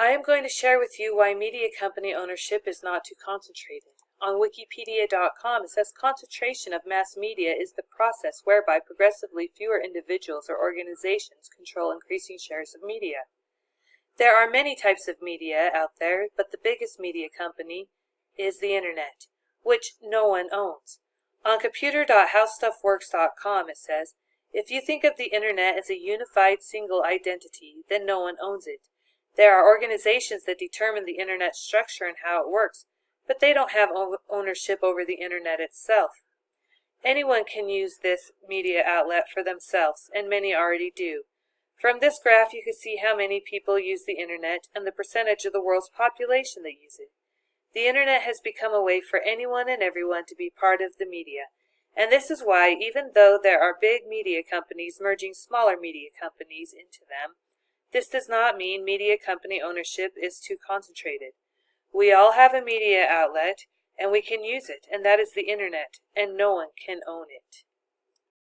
I am going to share with you why media company ownership is not too concentrated. On Wikipedia.com, it says concentration of mass media is the process whereby progressively fewer individuals or organizations control increasing shares of media. There are many types of media out there, but the biggest media company is the Internet, which no one owns. On computer.howstuffworks.com, it says, if you think of the Internet as a unified single identity, then no one owns it. There are organizations that determine the Internet structure and how it works, but they don't have ownership over the Internet itself. Anyone can use this media outlet for themselves, and many already do. From this graph, you can see how many people use the Internet and the percentage of the world's population that use it. The Internet has become a way for anyone and everyone to be part of the media, and this is why, even though there are big media companies merging smaller media companies into them, this does not mean media company ownership is too concentrated. We all have a media outlet, and we can use it, and that is the Internet, and no one can own it.